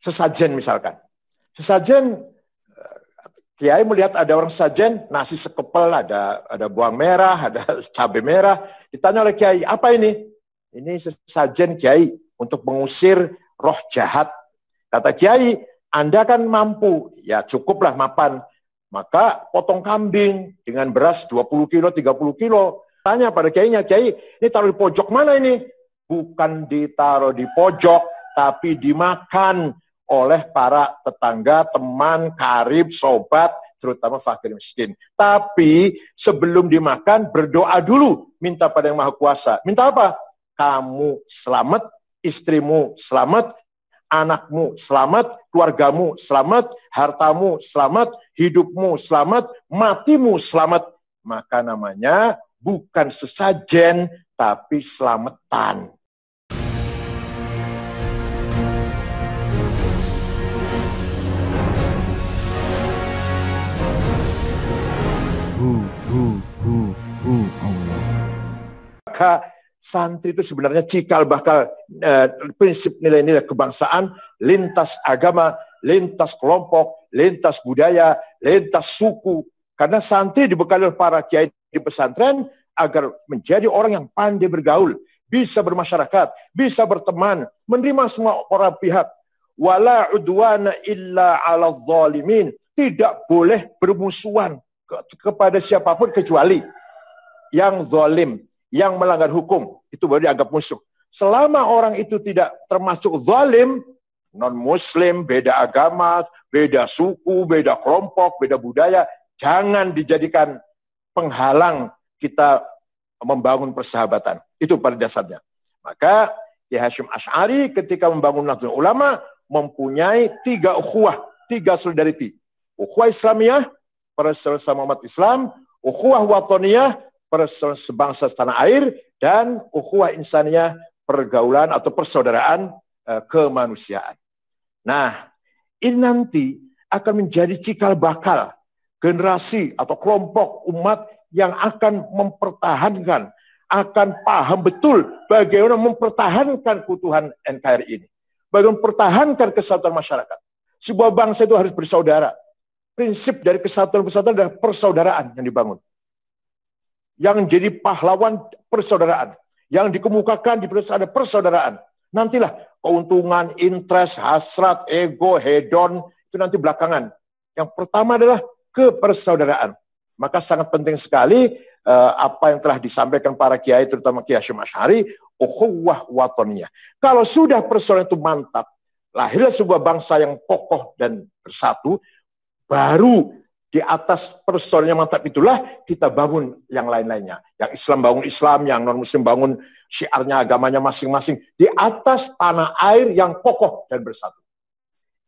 sesajen misalkan. Sesajen, Kiai melihat ada orang sesajen, nasi sekepel, ada bawang merah, ada cabai merah. Ditanya oleh Kiai, apa ini? Ini sesajen Kiai untuk mengusir roh jahat. Kata Kiai, Anda kan mampu, ya cukuplah mapan. Maka potong kambing dengan beras 20 kilo, 30 kilo. Tanya pada Kiainya, Kiai, ini taruh di pojok mana ini? Bukan ditaruh di pojok, tapi dimakan oleh para tetangga, teman, karib, sobat, terutama fakir miskin. Tapi sebelum dimakan, berdoa dulu. Minta pada Yang Maha Kuasa. Minta apa? Kamu selamat, istrimu selamat, anakmu selamat, keluargamu selamat, hartamu selamat, hidupmu selamat, matimu selamat. Maka namanya bukan sesajen, tapi selamatan. Allah. Maka santri itu sebenarnya cikal bakal prinsip nilai-nilai kebangsaan, lintas agama, lintas kelompok, lintas budaya, lintas suku. Karena santri dibekali oleh para kiai di pesantren agar menjadi orang yang pandai bergaul, bisa bermasyarakat, bisa berteman, menerima semua orang pihak. Wala udwana illa 'alal zalimin. Tidak boleh bermusuhan kepada siapapun kecuali yang zalim, yang melanggar hukum, itu baru dianggap musuh. Selama orang itu tidak termasuk zalim, non-muslim, beda agama, beda suku, beda kelompok, beda budaya, jangan dijadikan penghalang kita membangun persahabatan. Itu pada dasarnya. Maka Kiai Hasyim Asy'ari ketika membangun Nahdlatul Ulama mempunyai 3 ukhuwah, 3 solidarity. Ukhuwah Islamiyah, persaudaraan umat Islam, ukhuwah watoniyah, persaudaraan sebangsa setanah air, dan ukhuwah insaniyah, pergaulan atau persaudaraan kemanusiaan. Nah, ini nanti akan menjadi cikal bakal generasi atau kelompok umat yang akan mempertahankan, akan paham betul bagaimana mempertahankan keutuhan NKRI ini. Bagaimana mempertahankan kesatuan masyarakat. Sebuah bangsa itu harus bersaudara. Prinsip dari kesatuan adalah persaudaraan yang dibangun. Yang menjadi pahlawan persaudaraan. Yang dikemukakan di ada persaudaraan. Nantilah keuntungan, interest, hasrat, ego, hedon, itu nanti belakangan. Yang pertama adalah kepersaudaraan. Maka sangat penting sekali apa yang telah disampaikan para kiai, terutama Kiai Hasyim Asy'ari, ukhuwah watoniyah. Kalau sudah persaudaraan itu mantap, lahirlah sebuah bangsa yang kokoh dan bersatu, baru di atas persaudaraan yang mantap itulah kita bangun yang lain-lainnya. Yang Islam bangun Islam, yang non-Muslim bangun syiarnya, agamanya masing-masing. Di atas tanah air yang kokoh dan bersatu.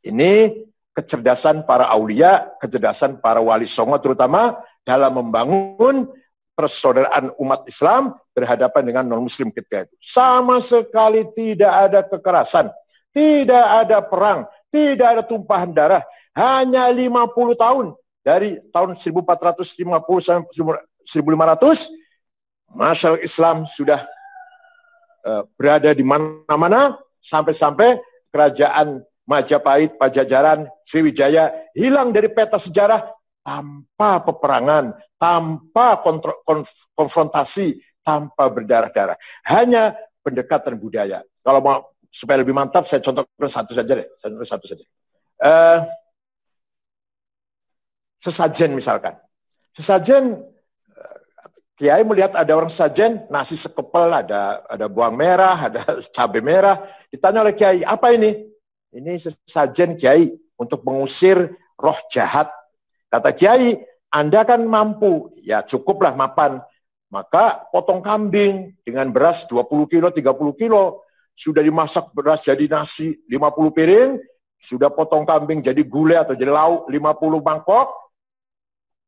Ini kecerdasan para aulia, kecerdasan para wali songo terutama dalam membangun persaudaraan umat Islam berhadapan dengan non-Muslim ketika itu. Sama sekali tidak ada kekerasan, tidak ada perang, tidak ada tumpahan darah. Hanya 50 tahun, dari tahun 1450 sampai 1500, masyarakat Islam sudah berada di mana-mana, sampai-sampai kerajaan Majapahit, Pajajaran, Sriwijaya hilang dari peta sejarah tanpa peperangan, tanpa konfrontasi, tanpa berdarah-darah. Hanya pendekatan budaya. Kalau mau supaya lebih mantap, saya contohkan satu saja deh. Sesajen misalkan. Sesajen, Kiai melihat ada orang sesajen, nasi sekepel, ada bawang merah, ada cabai merah. Ditanya oleh Kiai, apa ini? Ini sesajen Kiai untuk mengusir roh jahat. Kata Kiai, Anda kan mampu, ya cukuplah mapan. Maka potong kambing dengan beras 20 kilo, 30 kilo. Sudah dimasak beras jadi nasi 50 piring, sudah potong kambing jadi gulai atau jadi lauk 50 mangkok.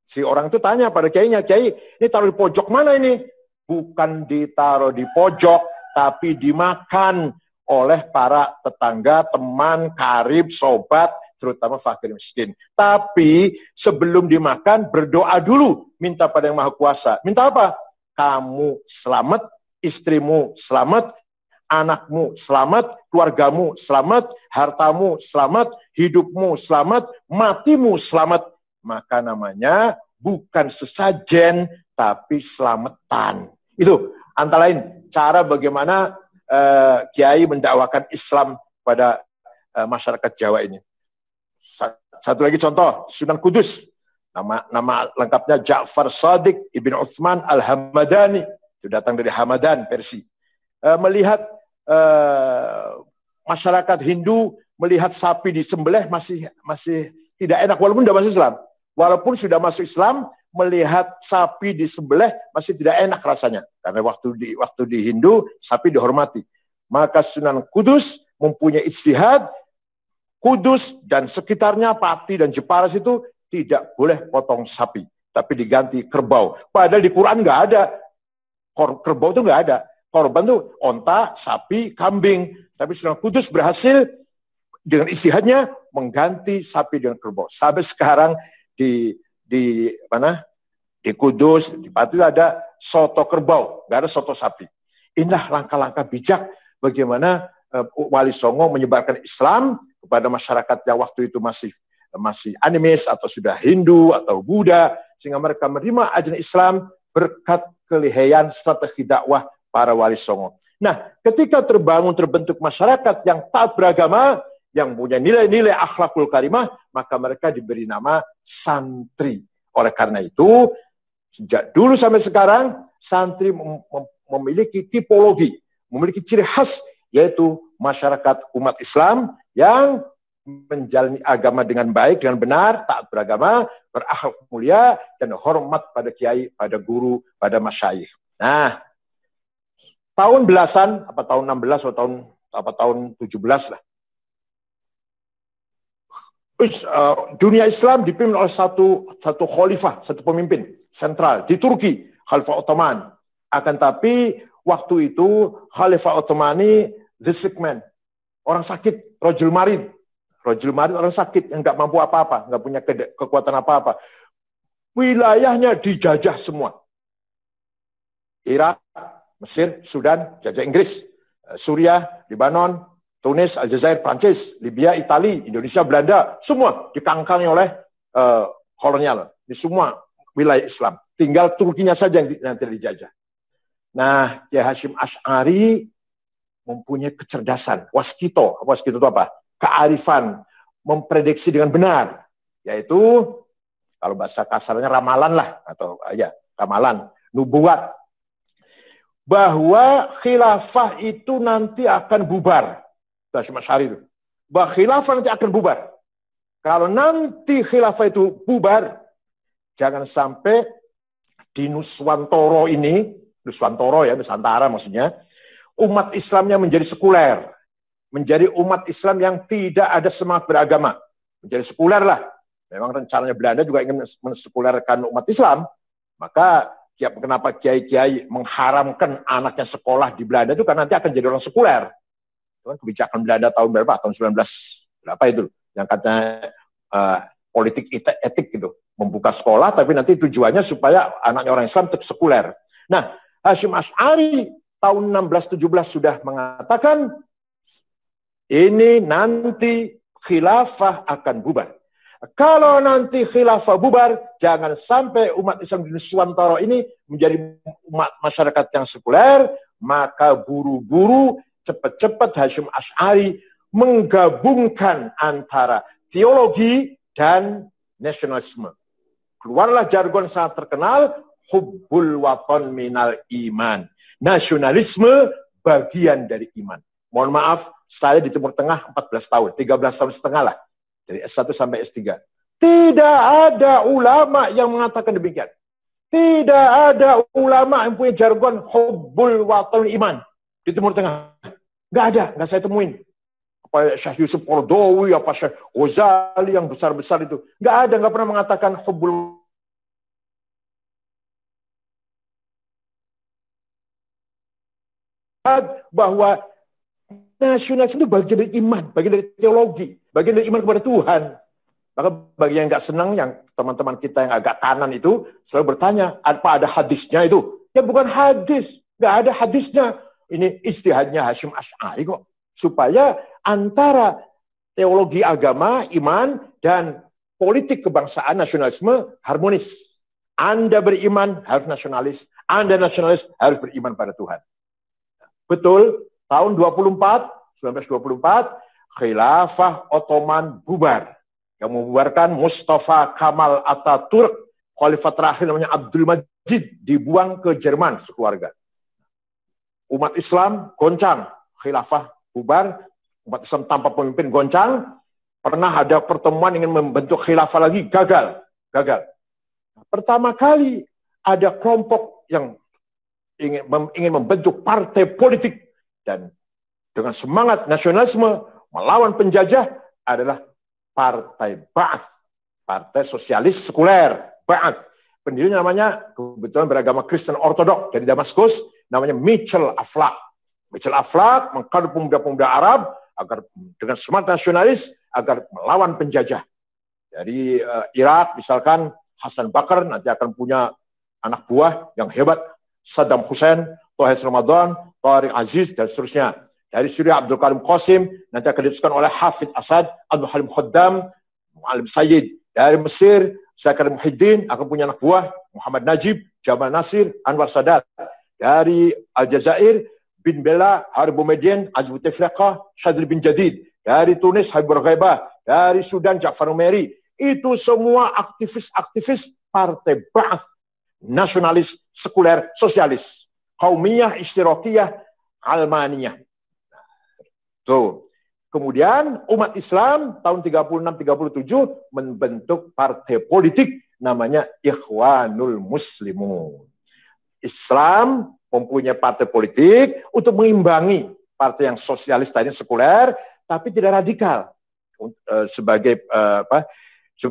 Si orang itu tanya pada Kiainya, Kiai, ini taruh di pojok mana ini? Bukan ditaruh di pojok, tapi dimakan oleh para tetangga, teman, karib, sobat, terutama fakir miskin. Tapi sebelum dimakan, berdoa dulu. Minta pada Yang Maha Kuasa. Minta apa? Kamu selamat, istrimu selamat, anakmu selamat, keluargamu selamat, hartamu selamat, hidupmu selamat, matimu selamat. Maka namanya bukan sesajen, tapi selamatan. Itu antara lain cara bagaimana Kiai mendakwakan Islam pada masyarakat Jawa ini. Satu lagi contoh, Sunan Kudus. Nama lengkapnya Ja'far Shadiq Ibn Utsman Al-Hamadani. Itu datang dari Hamadan, Persia. Melihat masyarakat Hindu melihat sapi disembelih masih tidak enak, walaupun sudah masuk Islam. Walaupun sudah masuk Islam, melihat sapi disembelih masih tidak enak rasanya. Karena waktu di Hindu, sapi dihormati. Maka Sunan Kudus mempunyai ijtihad, Kudus dan sekitarnya, Pati dan Jepara itu tidak boleh potong sapi, tapi diganti kerbau. Padahal di Quran nggak ada. Kerbau itu nggak ada. Korban itu onta, sapi, kambing. Tapi Sunan Kudus berhasil dengan ijtihadnya mengganti sapi dengan kerbau. Sampai sekarang di Kudus, di Pati ada soto kerbau, nggak ada soto sapi. Inilah langkah-langkah bijak bagaimana Wali Songo menyebarkan Islam kepada masyarakat yang waktu itu masih animis atau sudah Hindu atau Buddha, sehingga mereka menerima ajaran Islam berkat kelihayan strategi dakwah para Wali Songo. Nah, ketika terbentuk masyarakat yang taat beragama, yang punya nilai-nilai akhlakul karimah, maka mereka diberi nama santri. Oleh karena itu, sejak dulu sampai sekarang, santri memiliki tipologi, memiliki ciri khas, yaitu masyarakat umat Islam yang menjalani agama dengan baik, dengan benar, taat beragama, berakhlak mulia, dan hormat pada kiai, pada guru, pada masyayikh. Nah, tahun belasan, apa tahun 16 atau tahun 17 lah. Dunia Islam dipimpin oleh satu khalifah, satu pemimpin sentral di Turki, Khalifah Ottoman. Akan tapi waktu itu Khalifah Ottomani the sick man, orang sakit, Rajul Marid orang sakit yang nggak mampu apa-apa, nggak punya kekuatan apa-apa. Wilayahnya dijajah semua. Irak, Mesir, Sudan, jajah Inggris, Suriah, Lebanon, Tunis, Aljazair, Prancis, Libya, Italia, Indonesia, Belanda, semua dikangkangi oleh kolonial. Di semua wilayah Islam. Tinggal Turkinya saja yang tidak dijajah. Nah, Kiai Hasyim Asy'ari mempunyai kecerdasan. Waskito itu apa? Kearifan, memprediksi dengan benar. Yaitu, kalau bahasa kasarnya ramalan lah. Atau ya, ramalan, nubuat. Bahwa khilafah itu nanti akan bubar. Hasyim Asy'ari itu. Bahwa khilafah nanti akan bubar. Kalau nanti khilafah itu bubar, jangan sampai di Nuswantoro ini, Nuswantoro ya, Nusantara maksudnya, umat Islamnya menjadi sekuler. Menjadi umat Islam yang tidak ada semangat beragama. Menjadi sekuler lah. Memang rencananya Belanda juga ingin mensekulerkan umat Islam. Maka kenapa kiai-kiai mengharamkan anaknya sekolah di Belanda itu karena nanti akan jadi orang sekuler. Itu kan kebijakan Belanda tahun berapa? Tahun 19 berapa itu? Yang katanya politik etik gitu. Membuka sekolah tapi nanti tujuannya supaya anaknya orang Islam tetap sekuler. Nah, Hasyim Asy'ari tahun 16-17 sudah mengatakan ini nanti khilafah akan bubar. Kalau nanti khilafah bubar, jangan sampai umat Islam di Nuswantara ini menjadi umat masyarakat yang sekuler, maka buru-buru cepat-cepat Hasyim Asy'ari menggabungkan antara teologi dan nasionalisme. Keluarlah jargon sangat terkenal, hubbul watan minal iman. Nasionalisme bagian dari iman. Mohon maaf, saya di Timur Tengah 14 tahun, 13 tahun setengah lah. Dari S1 sampai S3. Tidak ada ulama yang mengatakan demikian. Tidak ada ulama yang punya jargon hubbul watan iman di Timur Tengah. Nggak ada, nggak saya temuin. Apa Syekh Yusuf Qaradawi, apa Syekh Ghazali yang besar-besar itu. Nggak ada, nggak pernah mengatakan hubbul bahwa nasionalisme itu bagian dari iman, bagian dari teologi, bagian dari iman kepada Tuhan. Maka bagi yang nggak senang, yang teman-teman kita yang agak kanan itu selalu bertanya, apa ada hadisnya itu? Ya bukan hadis, nggak ada hadisnya. Ini ijtihadnya Hasyim Asy'ari kok. Supaya antara teologi agama, iman, dan politik kebangsaan, nasionalisme harmonis. Anda beriman harus nasionalis, Anda nasionalis harus beriman pada Tuhan. Betul, tahun 1924, Khilafah Ottoman bubar. Yang membubarkan Mustafa Kemal Atatürk, khalifah terakhir namanya Abdul Majid, dibuang ke Jerman sekeluarga. Umat Islam goncang, khilafah bubar, umat Islam tanpa pemimpin goncang. Pernah ada pertemuan ingin membentuk khilafah lagi, gagal. Pertama kali ada kelompok yang ingin membentuk partai politik dan dengan semangat nasionalisme melawan penjajah adalah Partai Ba'ath, Partai Sosialis Sekuler, Ba'ath. Pendirinya namanya kebetulan beragama Kristen Ortodok dari Damaskus, namanya Mitchell Aflaq. Mitchell Aflaq mengkader pemuda-pemuda Arab agar dengan semangat nasionalis agar melawan penjajah. Dari Irak misalkan Hasan Bakar nanti akan punya anak buah yang hebat, Saddam Hussein, Tohes Ramadan, Tariq Aziz dan seterusnya. Dari Syria Abdul Karim Qasim nanti akan diteruskan oleh Hafid Asad, Abdul Halim Khaddam, Mu'alim Sayyid. Dari Mesir Zakaria Muhyiddin akan punya anak buah Muhammad Najib, Jamal Nasir, Anwar Sadat. Dari Aljazair bin Bella, Harib Boumediene, Azz Bouteflika, Shadli bin Jadid. Dari Tunis Habib Bourguiba. Dari Sudan Ja'far Numeri. Itu semua aktivis-aktivis Partai Ba'ath, nasionalis, sekuler, sosialis. Qaumiyah, Ishtirakiyah, Almaniyah. Tuh. Kemudian umat Islam tahun 36-37 membentuk partai politik namanya Ikhwanul Muslimun. Islam mempunyai partai politik untuk mengimbangi partai yang sosialis tadi sekuler, tapi tidak radikal sebagai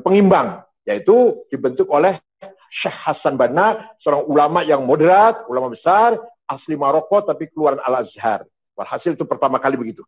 pengimbang, yaitu dibentuk oleh Syekh Hasan Banna, seorang ulama yang moderat, ulama besar, asli Maroko tapi keluaran Al-Azhar. Walhasil itu pertama kali begitu.